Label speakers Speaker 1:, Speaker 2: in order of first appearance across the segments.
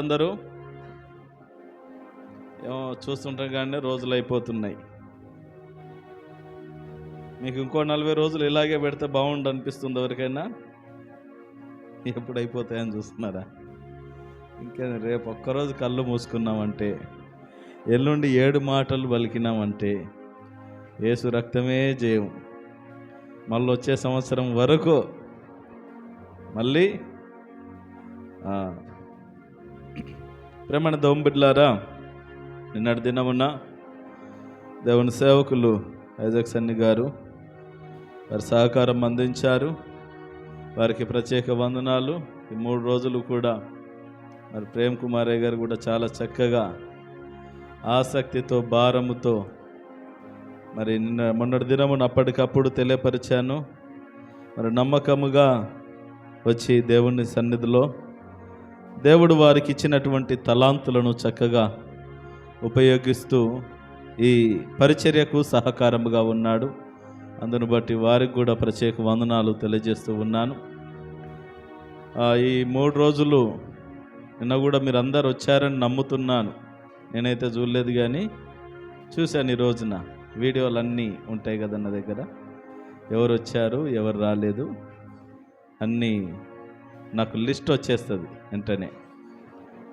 Speaker 1: అందరూ ఏమో చూస్తుంటాం కానీ రోజులు అయిపోతున్నాయి. మీకు ఇంకో 40 రోజులు ఇలాగే పెడితే బాగుండు అనిపిస్తుంది ఎవరికైనా? ఎప్పుడు అయిపోతాయని చూస్తున్నారా? ఇంకా రేపు ఒక్కరోజు కళ్ళు మూసుకున్నామంటే, ఎల్లుండి 7 మాటలు పలికినామంటే యేసు రక్తమే జయం. మళ్ళీ వచ్చే సంవత్సరం వరకు మళ్ళీ ప్రేమణ దొంబిడ్లారా, నిన్నటి దినమున దేవుని సేవకులు ఐజాక్ సన్ని గారు వారి సహకారం అందించారు. వారికి ప్రత్యేక వందనాలు. ఈ 3 రోజులు కూడా మరి ప్రేమ్ కుమారయ్య గారు కూడా చాలా చక్కగా ఆసక్తితో భారముతో మరి మొన్నటి దినమున అప్పటికప్పుడు తెలియపరిచాను. మరి నమ్మకముగా వచ్చి దేవుని సన్నిధిలో దేవుడు వారికి ఇచ్చినటువంటి తలాంతులను చక్కగా ఉపయోగిస్తూ ఈ పరిచర్యకు సహకారముగా ఉన్నాడు. అందును బట్టి వారికి కూడా ప్రత్యేక వందనాలు తెలియజేస్తూ ఉన్నాను. ఈ 3 రోజులు నిన్న కూడా మీరు అందరు వచ్చారని నమ్ముతున్నాను. నేనైతే చూడలేదు కానీ చూశాను. ఈ రోజున వీడియోలు అన్నీ ఉంటాయి కదా నా దగ్గర, ఎవరు వచ్చారు ఎవరు రాలేదు అన్నీ నాకు లిస్ట్ వచ్చేస్తుంది వెంటనే.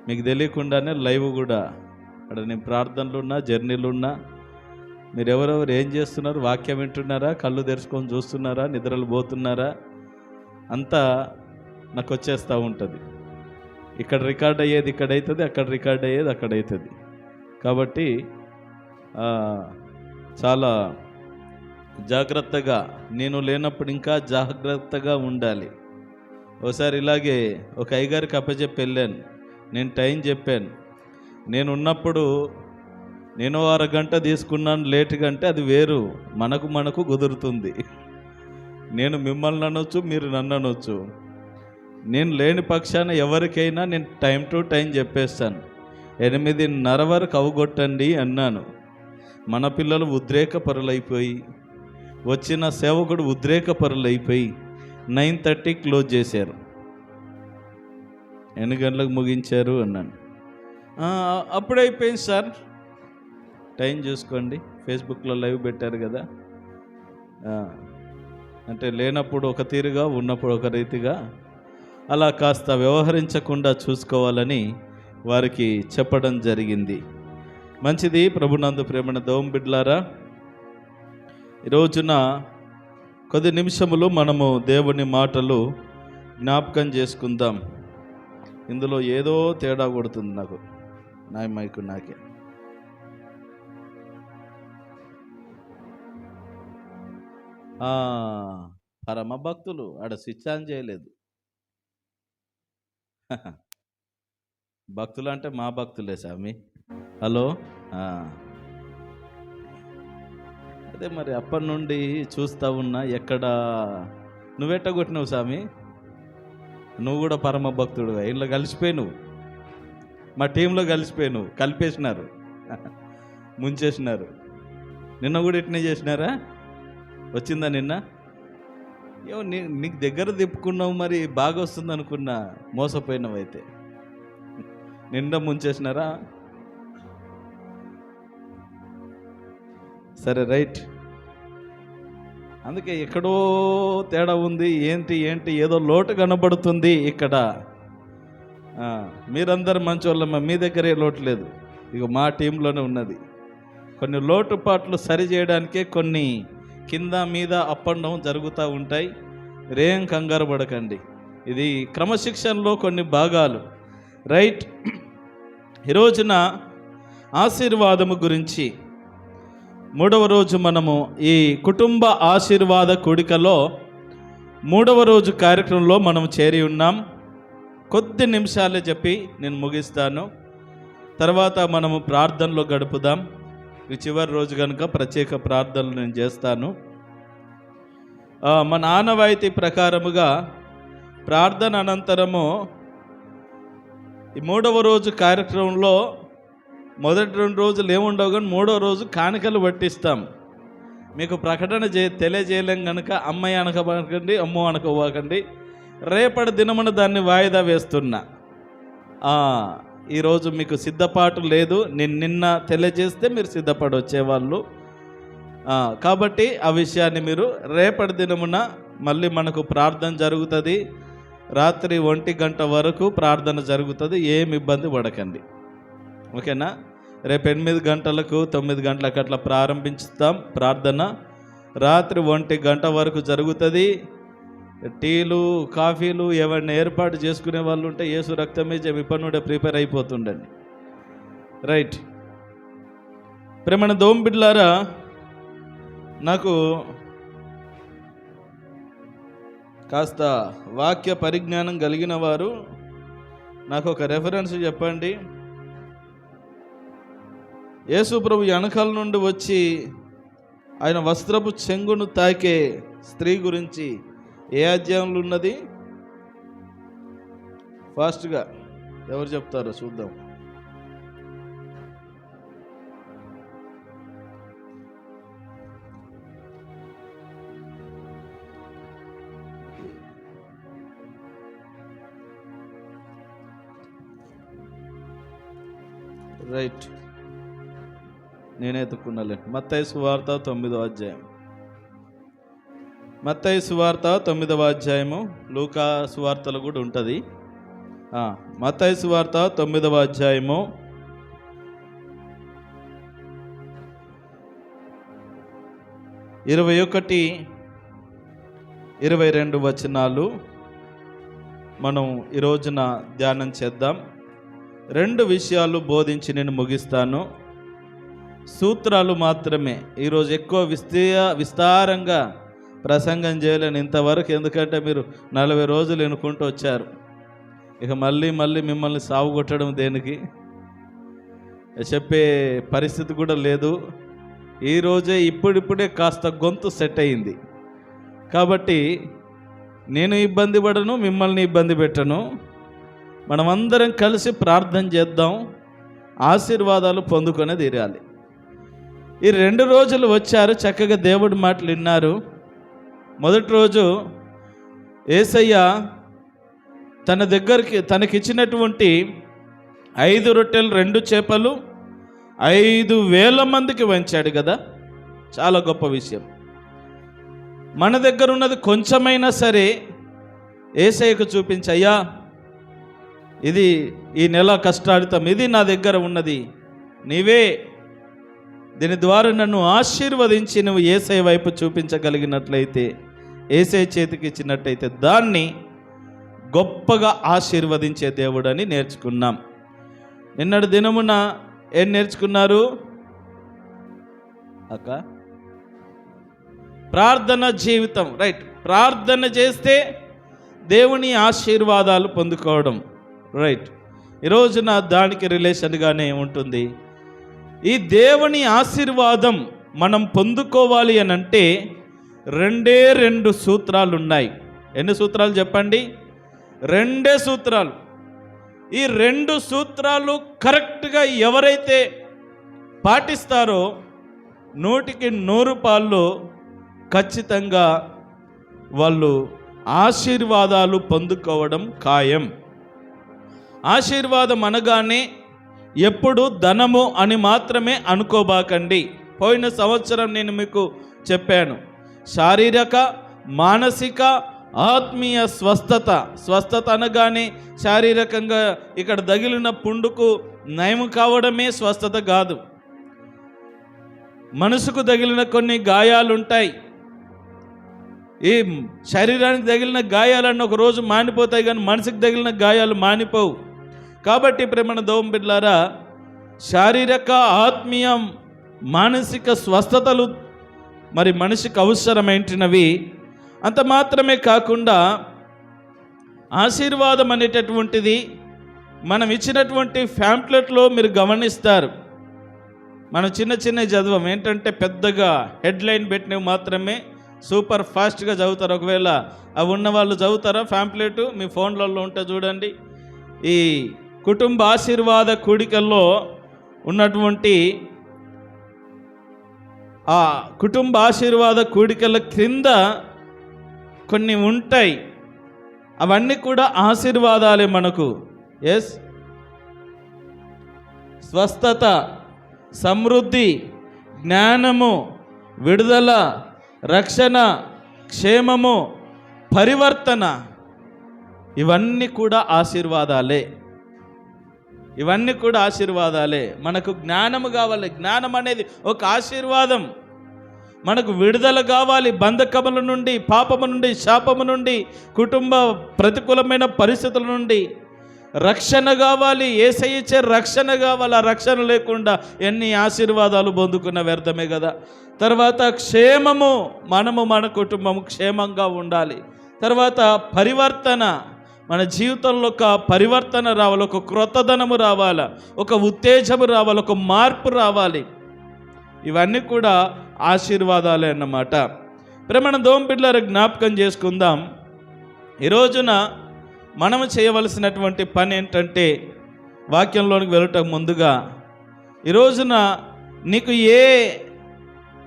Speaker 1: మీకు తెలియకుండానే లైవ్ కూడా అక్కడ నేను ప్రార్థనలు ఉన్నా, జర్నీలు ఉన్నా, మీరు ఎవరెవరు ఏం చేస్తున్నారు, వాక్యం వింటున్నారా, కళ్ళు తెరుచుకొని చూస్తున్నారా, నిద్రలు పోతున్నారా, అంతా నాకు వచ్చేస్తూ ఉంటుంది. ఇక్కడ రికార్డ్ అయ్యేది ఇక్కడ అవుతుంది, అక్కడ రికార్డ్ అయ్యేది అక్కడ అవుతుంది. కాబట్టి చాలా జాగ్రత్తగా, నేను లేనప్పుడు ఇంకా జాగ్రత్తగా ఉండాలి. ఒకసారి ఇలాగే ఒక అయ్యగారికి అప్పచెప్పి వెళ్ళాను. నేను టైం చెప్పాను. నేను ఉన్నప్పుడు నేను 1 గంట తీసుకున్నాను లేటుగా అంటే అది వేరు, మనకు కుదురుతుంది. నేను మిమ్మల్ని అనొచ్చు, మీరు నన్ను అనొచ్చు. నేను లేని పక్షాన ఎవరికైనా నేను టైం టు టైం చెప్పేస్తాను. 8:30 వరకు అవగొట్టండి అన్నాను. మన పిల్లలు ఉద్రేక పరులైపోయి, వచ్చిన సేవకుడు ఉద్రేక పరులైపోయి 9:30 క్లోజ్ చేశారు. 8 గంటలకు ముగించారు అన్నాను. అప్పుడైపోయింది సార్. టైం చూసుకోండి, ఫేస్బుక్లో లైవ్ పెట్టారు కదా. అంటే లేనప్పుడు ఒక తీరుగా, ఉన్నప్పుడు ఒక రీతిగా, అలా కాస్త వ్యవహరించకుండా చూసుకోవాలని వారికి చెప్పడం జరిగింది. మంచిది. ప్రభునందు ప్రేమణ దోమ బిడ్లారా, ఈ రోజున కొద్ది నిమిషములు మనము దేవుని మాటలు జ్ఞాపకం చేసుకుందాం. ఇందులో ఏదో తేడా కొడుతుంది నాకు, నా మైకు నాకే. పరమ భక్తులు ఆడ స్విచ్ ఆన్ చేయలేదు. భక్తులు అంటే మా భక్తులే స్వామి. హలో. అదే మరి అప్పటి నుండి చూస్తూ ఉన్నా, ఎక్కడ నువ్వెట్టగొట్టినావు స్వామి, నువ్వు కూడా పరమ భక్తుడు, ఇంట్లో కలిసిపోయి నువ్వు మా టీంలో కలిసిపోయి నువ్వు కలిపేసినారు, ముంచేసినారు. నిన్న కూడా ఇట్నే చేసినారా? వచ్చిందా నిన్న? ఏమో నీకు దగ్గర తిప్పుకున్నావు, మరి బాగా వస్తుంది అనుకున్నా, మోసపోయినావు. అయితే నిండా ముంచేసినారా? సరే, రైట్. అందుకే ఎక్కడో తేడా ఉంది. ఏంటి ఏదో లోటు కనబడుతుంది ఇక్కడ. మీరందరూ మంచోళ్ళమ్మ, మీ దగ్గరే లోటు లేదు. ఇక మా టీంలోనే ఉన్నది. కొన్ని లోటుపాట్లు సరి చేయడానికే కొన్ని కింద మీద అప్ అండ్ డౌన్ జరుగుతూ ఉంటాయి. రేం కంగారు పడకండి, ఇది క్రమశిక్షణలో కొన్ని భాగాలు. రైట్. ఈరోజున ఆశీర్వాదము గురించి 3వ రోజు మనము ఈ కుటుంబ ఆశీర్వాద కూడికలో 3వ రోజు కార్యక్రమంలో మనం చేరి ఉన్నాం. కొద్ది నిమిషాలే చెప్పి నేను ముగిస్తాను. తర్వాత మనము ప్రార్థనలో గడుపుదాం. ఈ చివరి రోజు కనుక ప్రత్యేక ప్రార్థనలు నేను చేస్తాను. మన ఆనవాయితీ ప్రకారముగా ప్రార్థన అనంతరము ఈ 3వ రోజు కార్యక్రమంలో మొదటి 2 రోజులు ఏముండవు, కానీ 3వ రోజు కానుకలు పట్టిస్తాం. మీకు ప్రకటన తెలియజేయలేం కనుక అమ్మాయి అనకకండి, అమ్మో అనకపోకండి. రేపటి దినమున దాన్ని వాయిదా వేస్తున్నా. ఈరోజు మీకు సిద్ధపాటు లేదు. నేను నిన్న తెలియజేస్తే మీరు సిద్ధపడి వచ్చేవాళ్ళు. కాబట్టి ఆ విషయాన్ని మీరు రేపటి దినమున మళ్ళీ మనకు ప్రార్థన జరుగుతుంది. రాత్రి 1 గంట వరకు ప్రార్థన జరుగుతుంది. ఏమి ఇబ్బంది పడకండి, ఓకేనా? రేపు 8 గంటలకు 9 గంటలకు అట్లా ప్రారంభించుతాం ప్రార్థన. రాత్రి 1 గంట వరకు జరుగుతుంది. టీలు కాఫీలు ఏవైనా ఏర్పాటు చేసుకునే వాళ్ళు ఉంటే యేసు రక్తమే ఇప్పటి నుండే ప్రిపేర్ అయిపోతుండండి. రైట్. ప్రేమణ దోంబిడ్లారా, నాకు కాస్త వాక్య పరిజ్ఞానం కలిగిన వారు నాకు ఒక రెఫరెన్స్ చెప్పండి. యేసు ప్రభు వెనకాల నుండి వచ్చి ఆయన వస్త్రపు చెంగును తాకే స్త్రీ గురించి ఏ అధ్యాయంలో ఉన్నది? ఫాస్ట్గా ఎవరు చెప్తారో చూద్దాం. రైట్, నేనే ఎత్తుకున్నాలే. మత్తయి సువార్త 9వ అధ్యాయం. మత్తయి సువార్త 9వ అధ్యాయము. లూకా సువార్తలు కూడా ఉంటుంది. మత్తయి సువార్త 9వ అధ్యాయము 21, 22 వచనాలు మనం ఈ రోజున ధ్యానం చేద్దాం. 2 విషయాలు బోధించి నేను ముగిస్తాను. సూత్రాలు మాత్రమే. ఈరోజు ఎక్కువ విస్తారంగా ప్రసంగం చేయలేను ఇంతవరకు, ఎందుకంటే మీరు 40 రోజులు ఎన్నుకుంటూ వచ్చారు. ఇక మళ్ళీ మిమ్మల్ని సాగు కొట్టడం దేనికి చెప్పే పరిస్థితి కూడా లేదు. ఈరోజే ఇప్పుడిప్పుడే కాస్త గొంతు సెట్ అయింది కాబట్టి నేను ఇబ్బంది పడను, మిమ్మల్ని ఇబ్బంది పెట్టను. మనమందరం కలిసి ప్రార్థన చేద్దాం, ఆశీర్వాదాలు పొందుకొని తీరాలి. ఈ 2 రోజులు వచ్చారు, చక్కగా దేవుడి మాటలు విన్నారు. మొదటి రోజు యేసయ్య తన దగ్గరికి తనకిచ్చినటువంటి 5 రొట్టెలు 2 చేపలు 5,000 మందికి వంచాడు కదా. చాలా గొప్ప విషయం. మన దగ్గర ఉన్నది కొంచెమైనా సరే యేసయ్యకు చూపించయ్యా, ఇది ఈ నెల కష్టాడితం, ఇది నా దగ్గర ఉన్నది, నీవే దీని ద్వారా నన్ను ఆశీర్వదించి నువ్వు యేసయ్య వైపు చూపించగలిగినట్లయితే, యేసయ్య చేతికి ఇచ్చినట్టయితే దాన్ని గొప్పగా ఆశీర్వదించే దేవుడని నేర్చుకున్నాం. నిన్నటి దినమున ఏం నేర్చుకున్నారు అక్క? ప్రార్థన జీవితం. రైట్. ప్రార్థన చేస్తే దేవుని ఆశీర్వాదాలు పొందుకోవడం. రైట్. ఈరోజున దానికి రిలేషన్గానే ఉంటుంది. ఈ దేవుని ఆశీర్వాదం మనం పొందుకోవాలి అని అంటే 2 సూత్రాలు ఉన్నాయి. ఎన్ని సూత్రాలు చెప్పండి? 2 సూత్రాలు. ఈ 2 సూత్రాలు కరెక్ట్గా ఎవరైతే పాటిస్తారో 100కి 100 పాళ్ళు ఖచ్చితంగా వాళ్ళు ఆశీర్వాదాలు పొందుకోవడం ఖాయం. ఆశీర్వాదం అనగానే ఎప్పుడు ధనము అని మాత్రమే అనుకోబాకండి. పోయిన సంవత్సరం నేను మీకు చెప్పాను, శారీరక, మానసిక, ఆత్మీయ స్వస్థత అనగానే శారీరకంగా ఇక్కడ తగిలిన పుండుకు నయం కావడమే స్వస్థత కాదు. మనసుకు తగిలిన కొన్ని గాయాలుంటాయి. ఈ శరీరానికి తగిలిన గాయాలన్నీ ఒక రోజు మానిపోతాయి, కానీ మనసుకు తగిలిన గాయాలు మానిపోవు. కాబట్టి ప్రేమణ దోమ బిడ్డలారా, శారీరక, ఆత్మీయ, మానసిక స్వస్థతలు మరి మనిషికి అవసరమైనవి. అంత మాత్రమే కాకుండా ఆశీర్వాదం అనేటటువంటిది మనం ఇచ్చినటువంటి ఫ్యాంప్లెట్లో మీరు గమనిస్తారు. మనం చిన్న చదవం ఏంటంటే పెద్దగా హెడ్లైన్ పెట్టినవి మాత్రమే సూపర్ ఫాస్ట్గా చదువుతారు. ఒకవేళ అవి ఉన్న వాళ్ళు చదువుతారా? ఫ్యాంప్లెట్ మీ ఫోన్లలో ఉంటే చూడండి. ఈ కుటుంబ ఆశీర్వాద కూడికల్లో ఉన్నటువంటి ఆ కుటుంబ ఆశీర్వాద కూడికల క్రింద కొన్ని ఉంటాయి. అవన్నీ కూడా ఆశీర్వాదాలే మనకు. ఎస్, స్వస్థత, సమృద్ధి, జ్ఞానము, విడుదల, రక్షణ, క్షేమము, పరివర్తన, ఇవన్నీ కూడా ఆశీర్వాదాలే. ఇవన్నీ కూడా ఆశీర్వాదాలే. మనకు జ్ఞానము కావాలి. జ్ఞానం అనేది ఒక ఆశీర్వాదం. మనకు విడుదల కావాలి బంధకముల నుండి, పాపము నుండి, శాపము నుండి, కుటుంబ ప్రతికూలమైన పరిస్థితుల నుండి. రక్షణ కావాలి, యేసయ్య ఇచ్చే రక్షణ కావాలి. ఆ రక్షణ లేకుండా ఎన్ని ఆశీర్వాదాలు పొందుకున్న వ్యర్థమే కదా. తర్వాత క్షేమము, మనము మన కుటుంబము క్షేమంగా ఉండాలి. తర్వాత పరివర్తన, మన జీవితంలో ఒక పరివర్తన రావాలి, ఒక క్రొత్తదనము రావాలి, ఒక ఉత్తేజము రావాలి, ఒక మార్పు రావాలి. ఇవన్నీ కూడా ఆశీర్వాదాలే అన్నమాట. ప్రేమణ దేవుని బిడ్డలారా, జ్ఞాపకం చేసుకుందాం. ఈ రోజున మనము చేయవలసినటువంటి పని ఏంటంటే, వాక్యంలోనికి వెళ్ళటం ముందుగా ఈ రోజున నీకు ఏ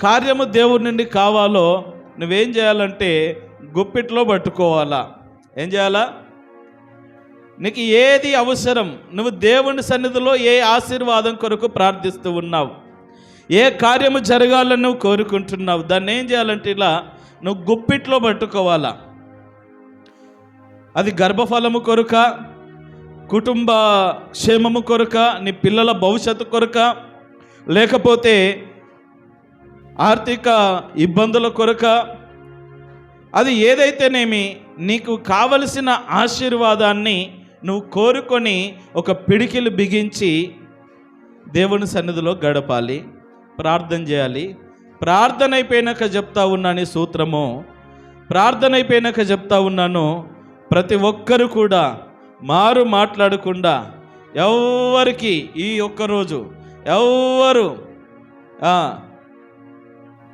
Speaker 1: కార్యము దేవుడి నుండి కావాలో నువ్వేం చేయాలంటే గుప్పిట్లో పట్టుకోవాలా. ఏం చేయాలా? నీకు ఏది అవసరం, నువ్వు దేవుని సన్నిధిలో ఏ ఆశీర్వాదం కొరకు ప్రార్థిస్తూ ఉన్నావు, ఏ కార్యము జరగాలని నువ్వు కోరుకుంటున్నావు, దాన్ని ఏం చేయాలంటే ఇలా నువ్వు గుప్పిట్లో పట్టుకోవాలా. అది గర్భఫలము కొరక, కుటుంబ క్షేమము కొరక, నీ పిల్లల భవిష్యత్తు కొరక, లేకపోతే ఆర్థిక ఇబ్బందుల కొరక, అది ఏదైతేనేమి నీకు కావలసిన ఆశీర్వాదాన్ని నువ్వు కోరుకొని ఒక పిడికిలు బిగించి దేవుని సన్నిధిలో గడపాలి, ప్రార్థన చేయాలి. ప్రార్థన అయిపోయినాక చెప్తా ఉన్నాను ఈ సూత్రము. ప్రార్థన అయిపోయినాక చెప్తా ఉన్నాను, ప్రతి ఒక్కరు కూడా మారు మాట్లాడకుండా ఎవరికి ఈ ఒక్కరోజు ఎవ్వరు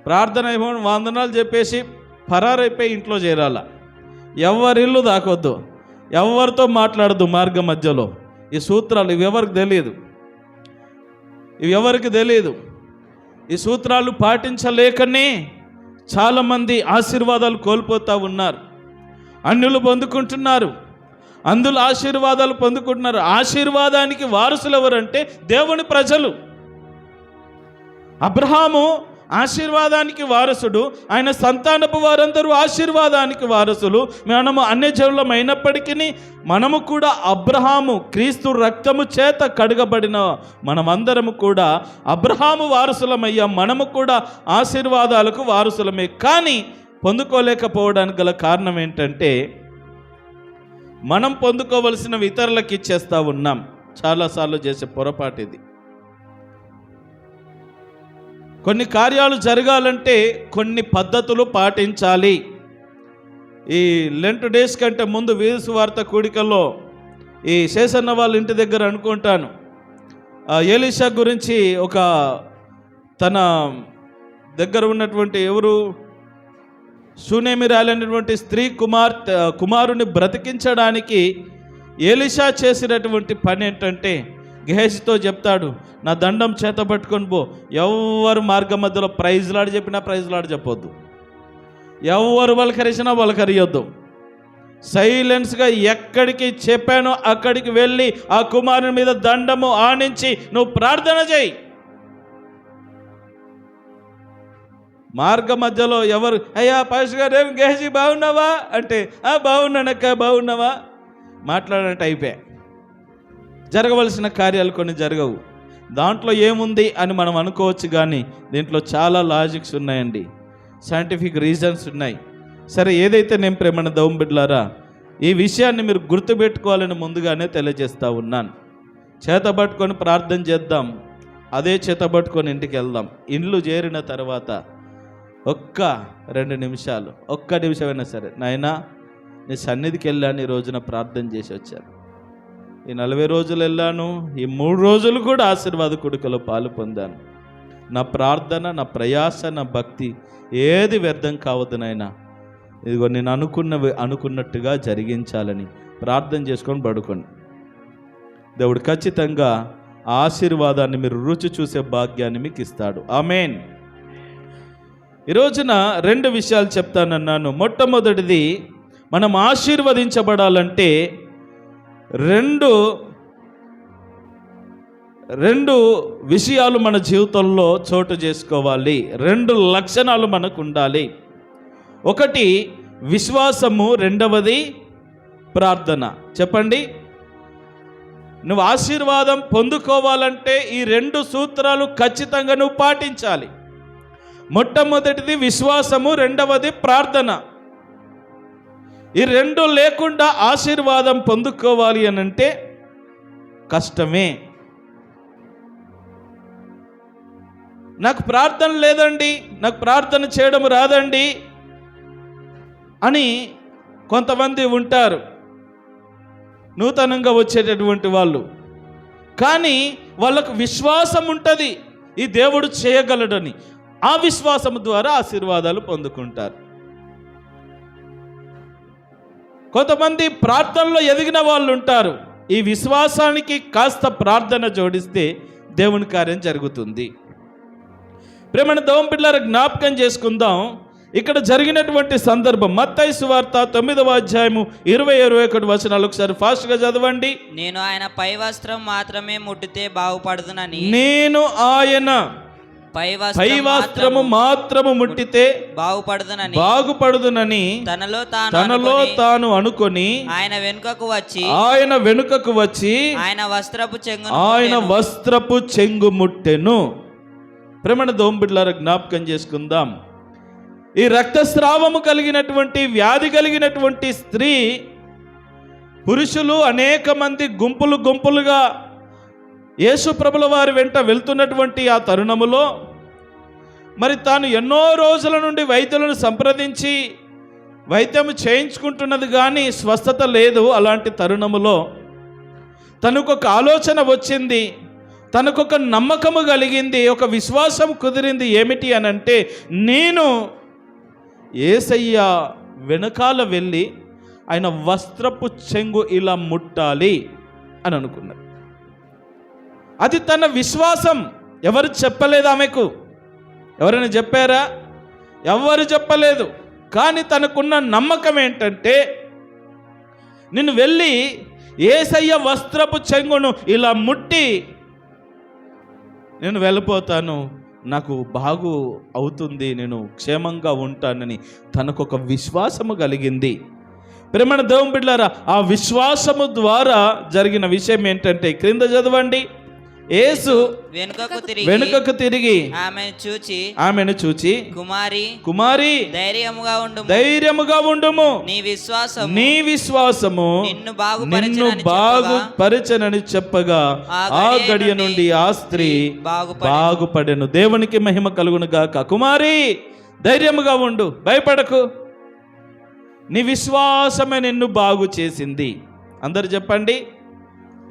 Speaker 1: ప్రార్థన అయిపోయిన వందనాలు చెప్పేసి పరారైపోయి ఇంట్లో చేరాల. ఎవరిల్లు దాకొద్దు, ఎవరితో మాట్లాడద్దు మార్గ మధ్యలో. ఈ సూత్రాలు ఇవి ఎవరికి తెలియదు. ఈ సూత్రాలు పాటించలేకనే చాలామంది ఆశీర్వాదాలు కోల్పోతూ ఉన్నారు. అన్యులు పొందుకుంటున్నారు, అందులో ఆశీర్వాదాలు పొందుకుంటున్నారు. ఆశీర్వాదానికి వారసులు ఎవరంటే దేవుని ప్రజలు. అబ్రహాము ఆశీర్వాదానికి వారసుడు, ఆయన సంతానపు వారందరూ ఆశీర్వాదానికి వారసులు. మనము అన్యజనులం అయినప్పటికీ మనము కూడా అబ్రహాము క్రీస్తు రక్తము చేత కడగబడిన మనమందరము కూడా అబ్రహాము వారసులమయ్యాం. మనము కూడా ఆశీర్వాదాలకు వారసులమే. కానీ పొందుకోలేకపోవడానికి గల కారణం ఏంటంటే, మనం పొందుకోవలసినవి ఇతరులకు ఇచ్చేస్తూ ఉన్నాం. చాలాసార్లు చేసే పొరపాటు ఇది. కొన్ని కార్యాలు జరగాలంటే కొన్ని పద్ధతులు పాటించాలి. ఈ లెంట్ డేస్ కంటే ముందు వీధి సువార్త కూడికల్లో ఈ శేషన్న వాళ్ళ ఇంటి దగ్గర అనుకుంటాను, ఎలీషా గురించి ఒక తన దగ్గర ఉన్నటువంటి ఎవరు శూనేమిరాలైనటువంటి స్త్రీ కుమారుని బ్రతికించడానికి ఎలీషా చేసినటువంటి పని ఏంటంటే, గేహజీతో చెప్తాడు, నా దండం చేత పట్టుకొని పో. ఎవరు మార్గం మధ్యలో ప్రైజ్లాడు చెప్పినా ప్రైజ్లాడు చెప్పొద్దు, ఎవరు వలకరిసినా వలకరియొద్దు. సైలెన్స్గా ఎక్కడికి చెప్పానో అక్కడికి వెళ్ళి ఆ కుమారుని మీద దండము ఆనించి నువ్వు ప్రార్థన చేయి. మార్గ మధ్యలో ఎవరు అయ్యా పాస్టర్ గారు ఏం గేహజీ బాగున్నావా అంటే బాగున్నానక్క బాగున్నావా మాట్లాడినట్టు అయిపోయా. జరగవలసిన కార్యాలు కొన్ని జరగవు. దాంట్లో ఏముంది అని మనం అనుకోవచ్చు, కానీ దీంట్లో చాలా లాజిక్స్ ఉన్నాయండి, సైంటిఫిక్ రీజన్స్ ఉన్నాయి. సరే, ఏదైతే నేను ప్రేమణ దౌం బిడ్డలారా, ఈ విషయాన్ని మీరు గుర్తుపెట్టుకోవాలని ముందుగానే తెలియజేస్తూ ఉన్నాను. చేతబట్టుకొని ప్రార్థన చేద్దాం, అదే చేతబట్టుకొని ఇంటికి వెళ్దాం. ఇండ్లు చేరిన తర్వాత ఒక్క 2 నిమిషాలు, ఒక్క నిమిషమైనా సరే, నాయనా నీ సన్నిధికి వెళ్ళాను, ఈ రోజున ప్రార్థన చేసి వచ్చాను. ఈ 40 రోజులు వెళ్ళాను, ఈ 3 రోజులు కూడా ఆశీర్వాద కూడికలో పాలు పొందాను. నా ప్రార్థన, నా ప్రయాస, నా భక్తి ఏది వ్యర్థం కావద్దు నాయనా. ఇదిగో నేను అనుకున్నట్టుగా జరిగించాలని ప్రార్థన చేసుకొని పడుకోండి. దేవుడు ఖచ్చితంగా ఆశీర్వాదాన్ని మీరు రుచి చూసే భాగ్యాన్ని మీకు ఇస్తాడు. ఆమేన్. ఈ రోజున 2 విషయాలు చెప్తానన్నాను. మొట్టమొదటిది, మనం ఆశీర్వదించబడాలంటే 2 2 విషయాలు మన జీవితంలో చోటు చేసుకోవాలి. 2 లక్షణాలు మనకు ఉండాలి. ఒకటి విశ్వాసము, రెండవది ప్రార్థన. చెప్పండి. నువ్వు ఆశీర్వాదం పొందుకోవాలంటే ఈ 2 సూత్రాలు ఖచ్చితంగా నువ్వు పాటించాలి. మొట్టమొదటిది విశ్వాసము, రెండవది ప్రార్థన. ఈ 2 లేకుండా ఆశీర్వాదం పొందుకోవాలి అని అంటే కష్టమే. నాకు ప్రార్థన లేదండి, నాకు ప్రార్థన చేయడం రాదండి అని కొంతమంది ఉంటారు, నూతనంగా వచ్చేటటువంటి వాళ్ళు. కానీ వాళ్ళకు విశ్వాసం ఉంటుంది ఈ దేవుడు చేయగలడని. ఆ విశ్వాసం ద్వారా ఆశీర్వాదాలు పొందుకుంటారు. కొంతమంది ప్రార్థనలో ఎదిగిన వాళ్ళు ఉంటారు. ఈ విశ్వాసానికి కాస్త ప్రార్థన జోడిస్తే దేవుని కార్యం జరుగుతుంది. ప్రేమణ దేవుని బిడ్డలారా, జ్ఞాపకం చేసుకుందాం ఇక్కడ జరిగినటువంటి సందర్భం. మత్తయి సువార్త 9వ అధ్యాయము 20-21 వచనాలు ఒకసారి ఫాస్ట్గా చదవండి.
Speaker 2: నేను ఆయన పై వస్త్రం మాత్రమే ముట్టితే బాగుపడుదునని,
Speaker 1: నేను ఆయన పై వస్త్రము మాత్రము ముట్టితే బాగుపడుదునని తనలో తాను అనుకొని ఆయన వెనుకకు వచ్చి ఆయన వస్త్రపు చెంగు ముట్టెను. ప్రేమణ దేవుని బిడ్డలారా, జ్ఞాపకం చేసుకుందాం. ఈ రక్తస్రావము కలిగినటువంటి వ్యాధి కలిగినటువంటి స్త్రీ, పురుషులు అనేక మంది గుంపులుగా యేసు ప్రభుల వారి వెంట వెళ్తున్నటువంటి ఆ తరుణములో మరి తాను ఎన్నో రోజుల నుండి వైద్యులను సంప్రదించి వైద్యం చేయించుకుంటున్నది కానీ స్వస్థత లేదు. అలాంటి తరుణములో తనకొక ఆలోచన వచ్చింది, తనకొక నమ్మకము కలిగింది, ఒక విశ్వాసం కుదిరింది. ఏమిటి అనంటే, నేను యేసయ్య వెనకాల వెళ్ళి ఆయన వస్త్రపు చెంగు ఇలా ముట్టాలి అని అనుకున్నది. అది తన విశ్వాసం. ఎవరు చెప్పలేదు ఆమెకు? ఎవరైనా చెప్పారా? ఎవరు చెప్పలేదు. కానీ తనకున్న నమ్మకం ఏంటంటే, నేను వెళ్ళి యేసయ్య వస్త్రపు చెంగును ఇలా ముట్టి నేను వెళ్ళిపోతాను, నాకు బాగు అవుతుంది, నేను క్షేమంగా ఉంటానని తనకొక విశ్వాసము కలిగింది. ప్రేమణ దేవుని బిడ్డలారా, ఆ విశ్వాసము ద్వారా జరిగిన విషయం ఏంటంటే, క్రింద చదవండి. యేసు వెనుకకు తిరిగి ఆమెను చూచి కుమారి ధైర్యముగా ఉండుము, నీ విశ్వాసము నిన్ను బాగుపరచనని చెప్పగా ఆ గడియ నుండి ఆ స్త్రీ బాగుపడెను. దేవునికి మహిమ కలుగును గాక. కుమారి, ధైర్యముగా ఉండు, భయపడకు, నీ విశ్వాసమే నిన్ను బాగు చేసింది. అందరు చెప్పండి,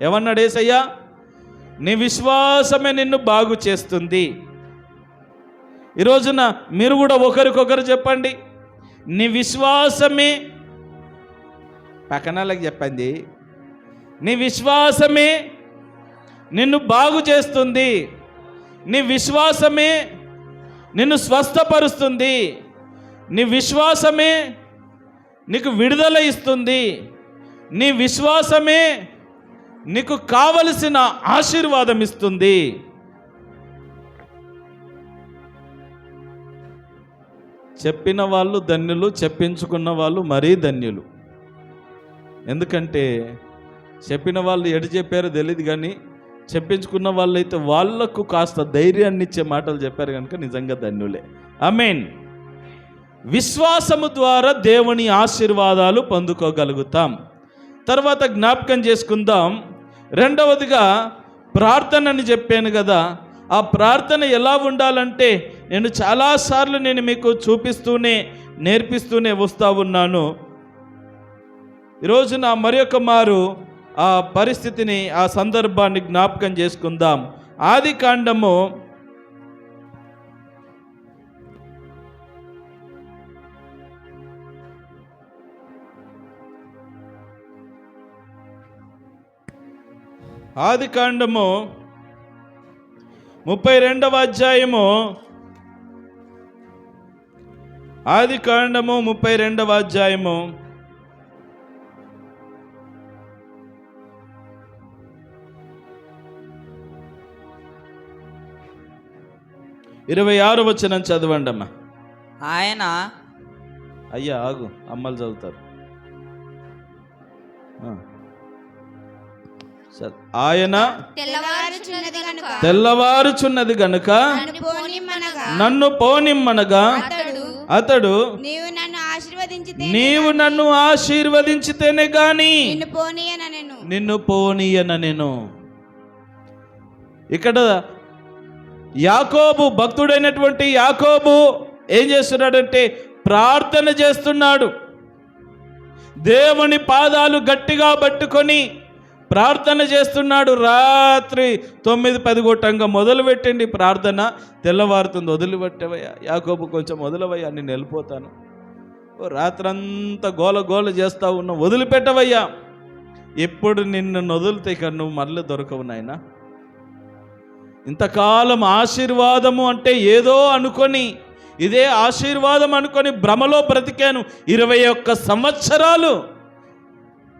Speaker 1: ఏమన్నాడు యేసయ్య? నీ విశ్వాసమే నిన్ను బాగు చేస్తుంది. ఈ రోజున మీరు కూడా ఒకరికొకరు చెప్పండి, నీ విశ్వాసమే, పక్కనలకు చెప్పండి, నీ విశ్వాసమే నిన్ను బాగు చేస్తుంది, నీ విశ్వాసమే నిన్ను స్వస్థపరుస్తుంది, నీ విశ్వాసమే నీకు విడుదల ఇస్తుంది, నీ విశ్వాసమే నీకు కావలసిన ఆశీర్వాదం ఇస్తుంది. చెప్పిన వాళ్ళు ధన్యులు, చెప్పించుకున్న వాళ్ళు మరీ ధన్యులు. ఎందుకంటే చెప్పిన వాళ్ళు ఎటు చెప్పారో తెలియదు, కానీ చెప్పించుకున్న వాళ్ళైతే వాళ్లకు కాస్త ధైర్యాన్ని ఇచ్చే మాటలు చెప్పారు కనుక నిజంగా ధన్యులే. ఆమేన్. విశ్వాసము ద్వారా దేవుని ఆశీర్వాదాలు పొందుకోగలుగుతాం. తర్వాత జ్ఞాపకం చేసుకుందాం, రెండవదిగా ప్రార్థన అని చెప్పాను కదా. ఆ ప్రార్థన ఎలా ఉండాలంటే, నేను చాలాసార్లు మీకు చూపిస్తూనే నేర్పిస్తూనే వస్తూ ఉన్నాను. ఈరోజున మరొక మారు ఆ పరిస్థితిని, ఆ సందర్భాన్ని జ్ఞాపకం చేసుకుందాం. ఆదికాండము 32వ అధ్యాయము. ఆదికాండము 32వ అధ్యాయము 1 26 వచనం చదవండి అమ్మా.
Speaker 2: ఆయన
Speaker 1: అయ్యా ఆగు, అమ్మలు చదువుతారు. సరే. ఆయన తెల్లవారుచున్నది గనుక నన్ను పోనిమ్మనగా అతడు నీవు నన్ను ఆశీర్వదించితేనే గాని నిన్ను పోనీయనెను. ఇక్కడ యాకోబు, భక్తుడైనటువంటి యాకోబు ఏం చేస్తున్నాడంటే ప్రార్థన చేస్తున్నాడు. దేవుని పాదాలు గట్టిగా పట్టుకొని ప్రార్థన చేస్తున్నాడు. రాత్రి 9-10 గొట్టంగా మొదలుపెట్టండి ప్రార్థన, తెల్లవారుతుంది. వదిలిపెట్టవయ్యా యాకోబు, కొంచెం వదిలవయ్యా, నేను వెళ్ళిపోతాను. రాత్రంతా గోల గోల చేస్తా ఉన్నా, వదిలిపెట్టవయ్యా. ఎప్పుడు నిన్ను వదిలితే ఇక నువ్వు మళ్ళీ దొరకవు నాయనా. ఇంతకాలం ఆశీర్వాదము అంటే ఏదో అనుకొని, ఇదే ఆశీర్వాదం అనుకొని భ్రమలో బ్రతికాను. 21 సంవత్సరాలు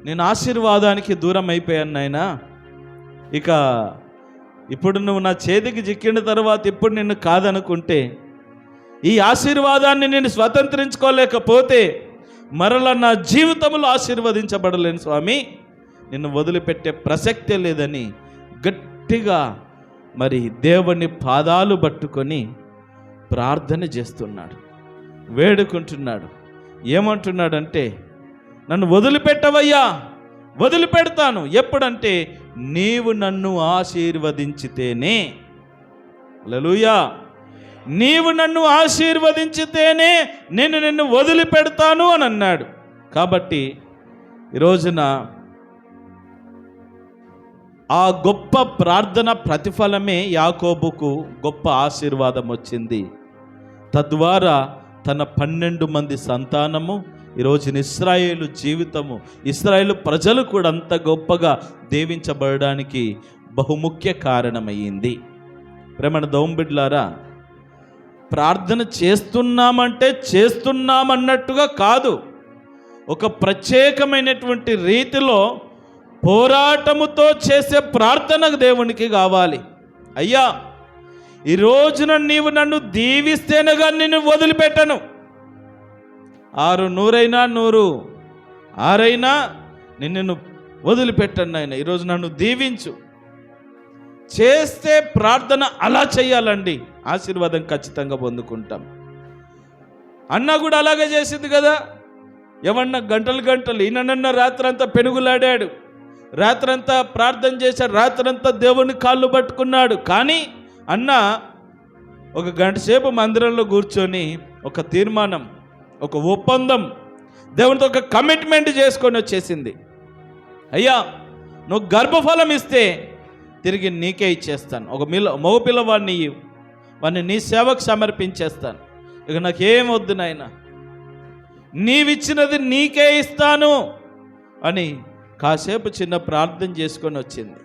Speaker 1: నేను ఆశీర్వాదానికి దూరం అయిపోయాను నాయనా. ఇక ఇప్పుడు నువ్వు నా చేతికి చిక్కిన తర్వాత ఇప్పుడు నిన్ను కాదనుకుంటే, ఈ ఆశీర్వాదాన్ని నేను స్వతంత్రించుకోలేకపోతే మరలా నా జీవితంలో ఆశీర్వదించబడలేను స్వామి, నిన్ను వదిలిపెట్టే ప్రసక్తే లేదని గట్టిగా మరి దేవుని పాదాలు పట్టుకొని ప్రార్థన చేస్తున్నాడు, వేడుకుంటున్నాడు. ఏమంటున్నాడంటే, నన్ను వదిలిపెట్టవయ్యా, వదిలిపెడతాను. ఎప్పుడంటే నీవు నన్ను ఆశీర్వదించితేనే. హల్లెలూయా. నీవు నన్ను ఆశీర్వదించితేనే నేను నిన్ను వదిలిపెడతాను అని అన్నాడు. కాబట్టి ఈరోజున ఆ గొప్ప ప్రార్థన ప్రతిఫలమే యాకోబుకు గొప్ప ఆశీర్వాదం వచ్చింది. తద్వారా తన 12 మంది సంతానము, ఈరోజున ఇశ్రాయేలు జీవితము, ఇశ్రాయేలు ప్రజలు కూడా అంత గొప్పగా దీవించబడడానికి బహుముఖ్య కారణమయ్యింది. ప్రేమణ దౌంబిడ్లారా, ప్రార్థన చేస్తున్నామంటే చేస్తున్నామన్నట్టుగా కాదు, ఒక ప్రత్యేకమైనటువంటి రీతిలో పోరాటముతో చేసే ప్రార్థన దేవునికి కావాలి. అయ్యా, ఈ రోజున నీవు నన్ను దీవిస్తేనే కానీ నిన్ను వదిలిపెట్టను. 100 100 నిన్ను వదిలిపెట్టను నాయన, ఈరోజు నన్ను దీవించు. చేస్తే ప్రార్థన అలా చేయాలండి, ఆశీర్వాదం ఖచ్చితంగా పొందుకుంటాం. అన్న కూడా అలాగే చేసింది కదా. ఏమన్నా గంటలు ఈయనన్న రాత్రంతా పెనుగులాడాడు, రాత్రంతా ప్రార్థన చేశాడు, రాత్రంతా దేవుని కాళ్ళు పట్టుకున్నాడు. కానీ అన్న ఒక గంట సేపు మందిరంలో కూర్చొని ఒక తీర్మానం, ఒక ఒప్పందం, దేవునితో ఒక కమిట్మెంట్ చేసుకొని వచ్చేసింది. అయ్యా, నువ్వు గర్భఫలం ఇస్తే తిరిగి నీకే ఇచ్చేస్తాను. ఒక మగ పిల్లవాడిని వాడిని నీ సేవకు సమర్పించేస్తాను. ఇక నాకేం వద్దు నాయన, నీవిచ్చినది నీకే ఇస్తాను అని కాసేపు చిన్న ప్రార్థన చేసుకొని వచ్చింది.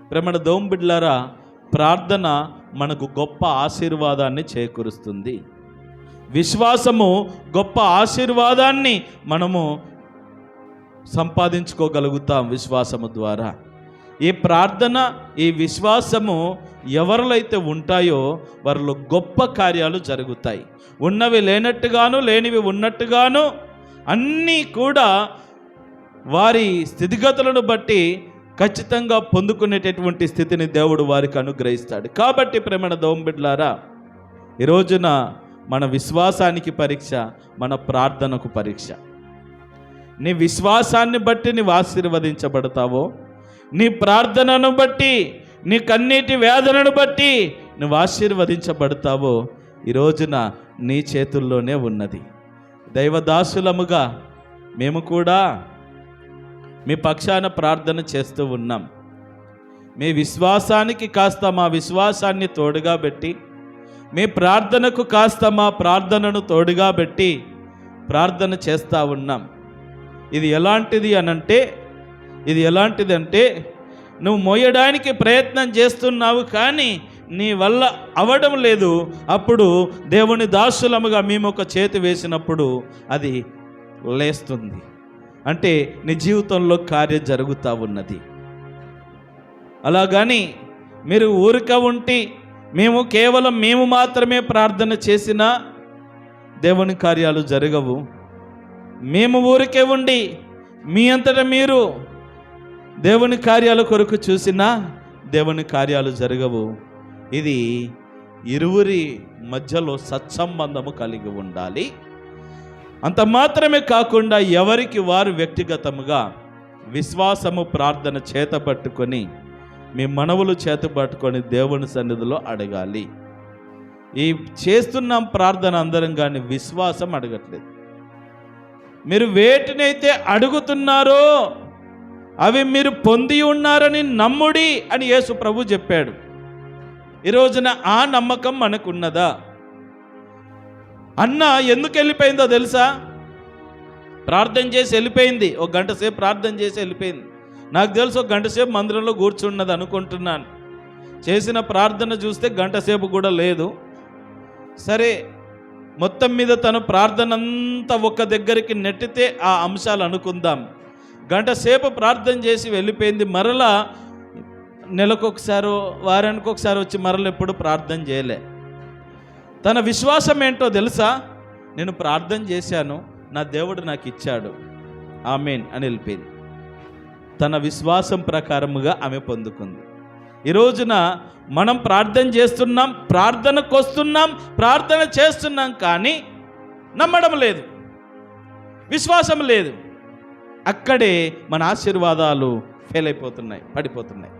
Speaker 1: ప్రేమణ దోంబిడ్లారా, ప్రార్థన మనకు గొప్ప ఆశీర్వాదాన్ని చేకూరుస్తుంది. విశ్వాసము గొప్ప ఆశీర్వాదాన్ని మనము సంపాదించుకోగలుగుతాం విశ్వాసము ద్వారా. ఈ ప్రార్థన, ఈ విశ్వాసము ఎవరిలో అయితే ఉంటాయో వారిలో గొప్ప కార్యాలు జరుగుతాయి. ఉన్నవి లేనట్టుగాను, లేనివి ఉన్నట్టుగాను అన్నీ కూడా వారి స్థితిగతులను బట్టి ఖచ్చితంగా పొందుకునేటటువంటి స్థితిని దేవుడు వారికి అనుగ్రహిస్తాడు. కాబట్టి ప్రేమణ దోంబిడ్లారా, ఈ రోజున మన విశ్వాసానికి పరీక్ష, మన ప్రార్థనకు పరీక్ష. నీ విశ్వాసాన్ని బట్టి నీవు ఆశీర్వదించబడతావో, నీ ప్రార్థనను బట్టి, నీ కన్నీటి వేదనను బట్టి నువ్వు ఆశీర్వదించబడతావో ఈ రోజున నీ చేతుల్లోనే ఉన్నది. దైవదాసులముగా మేము కూడా మీ పక్షాన ప్రార్థన చేస్తూ ఉన్నాం. మీ విశ్వాసానికి కాస్త మా విశ్వాసాన్ని తోడుగా పెట్టి, మీ ప్రార్థనకు కాస్త మా ప్రార్థనను తోడుగా పెట్టి ప్రార్థన చేస్తూ ఉన్నాం. ఇది ఎలాంటిది అంటే నువ్వు మోయడానికి ప్రయత్నం చేస్తున్నావు, కానీ నీ వల్ల అవడం లేదు. అప్పుడు దేవుని దాసులముగా మేము ఒక చేతి వేసినప్పుడు అది లేస్తుంది. అంటే నీ జీవితంలో కార్యం జరుగుతూ ఉన్నది. అలాగని మీరు ఊరిక ఉండి మేము మాత్రమే ప్రార్థన చేసినా దేవుని కార్యాలు జరగవు. మేము ఊరికే ఉండి మీ అంతటా మీరు దేవుని కార్యాల కొరకు చూసినా దేవుని కార్యాలు జరగవు. ఇది ఇరువురి మధ్యలో సత్సంబంధము కలిగి ఉండాలి. అంత మాత్రమే కాకుండా ఎవరికి వారు వ్యక్తిగతముగా విశ్వాసము ప్రార్థన చేతపట్టుకొని మీ మనవులు చేతపట్టుకొని దేవుని సన్నిధిలో అడగాలి. ఈ చేస్తున్నాం ప్రార్థన అందరం కానీ విశ్వాసం అడగట్లేదు. మీరు వేటినైతే అడుగుతున్నారో అవి మీరు పొంది ఉన్నారని నమ్ముడి అని యేసు ప్రభు చెప్పాడు. ఈ రోజున ఆ నమ్మకం మనకున్నదా? అన్న ఎందుకు వెళ్ళిపోయిందో తెలుసా? ప్రార్థన చేసి వెళ్ళిపోయింది. ఒక గంట సేపు ప్రార్థన చేసి వెళ్ళిపోయింది. నాకు తెలుసు ఒక గంట సేపు మందిరంలో కూర్చున్నది అనుకుంటున్నాను. చేసిన ప్రార్థన చూస్తే గంట సేపు కూడా లేదు. సరే, మొత్తం మీద తను ప్రార్థన అంతా ఒక దగ్గరికి నెట్టితే ఆ అంశాలు అనుకుందాం. గంట సేపు ప్రార్థన చేసి వెళ్ళిపోయింది. మరలా నెలకొకసారి వారానికి ఒకసారి వచ్చి మరలా ఎప్పుడు ప్రార్థన చేయలే. తన విశ్వాసం ఏంటో తెలుసా? నేను ప్రార్థన చేశాను, నా దేవుడు నాకు ఇచ్చాడు, ఆమేన్ అని వెళ్ళిపోయింది. తన విశ్వాసం ప్రకారముగా ఆమె పొందుకుంది. ఈ రోజున మనం ప్రార్థన చేస్తున్నాం, ప్రార్థనకు వస్తున్నాం, ప్రార్థన చేస్తున్నాం, కానీ నమ్మడం లేదు, విశ్వాసం లేదు. అక్కడే మన ఆశీర్వాదాలు ఫెయిల్ అయిపోతున్నాయి, పడిపోతున్నాయి.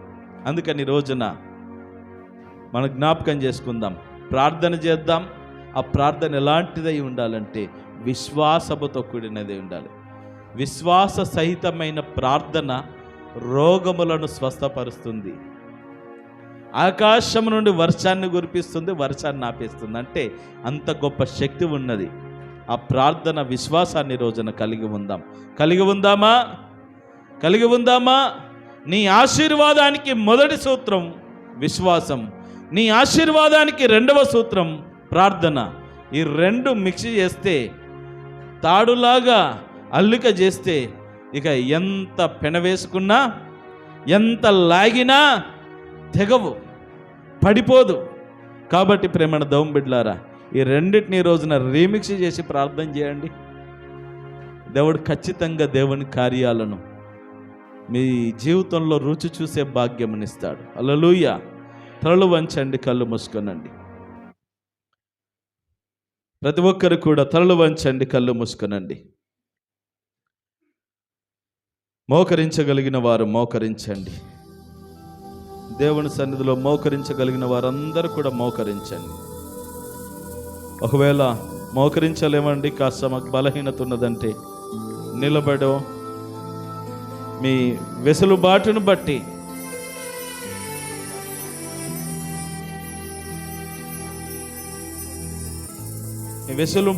Speaker 1: అందుకని ఈ రోజున మనం జ్ఞాపకం చేసుకుందాం, ప్రార్థన చేద్దాం. ఆ ప్రార్థన ఎలాంటిదై ఉండాలంటే విశ్వాసముతో కూడినది ఉండాలి. విశ్వాస సహితమైన ప్రార్థన రోగములను స్వస్థపరుస్తుంది. ఆకాశం నుండి వర్షాన్ని కురిపిస్తుంది, వర్షాన్ని ఆపేస్తుంది. అంటే అంత గొప్ప శక్తి ఉన్నది. ఆ ప్రార్థన విశ్వాసాన్ని రోజున కలిగి ఉందాం. కలిగి ఉందామా? కలిగి ఉందామా? నీ ఆశీర్వాదానికి మొదటి సూత్రం విశ్వాసం, నీ ఆశీర్వాదానికి రెండవ సూత్రం ప్రార్థన. ఈ రెండు మిక్స్ చేస్తే, తాడులాగా అల్లిక చేస్తే, ఇక ఎంత పెనవేసుకున్నా, ఎంత లాగినా తెగవు, పడిపోదు. కాబట్టి ప్రేమణ దౌం బిడ్లారా, ఈ రెండింటిని రోజున రీమిక్స్ చేసి ప్రార్థన చేయండి. దేవుడు ఖచ్చితంగా దేవుని కార్యాలను మీ జీవితంలో రుచి చూసే భాగ్యమునిస్తాడు. హల్లెలూయా. తలలు వంచండి, కళ్ళు మూసుకొనండి. ప్రతి ఒక్కరు కూడా తలలు వంచండి, కళ్ళు మూసుకొనండి. మోకరించగలిగిన వారు మోకరించండి. దేవుని సన్నిధిలో మోకరించగలిగిన వారందరూ కూడా మోకరించండి. ఒకవేళ మోకరించలేమండి, కాస్త మాకు బలహీనత ఉన్నదంటే నిలబడో మీ వెసులుబాటును బట్టి వెసులు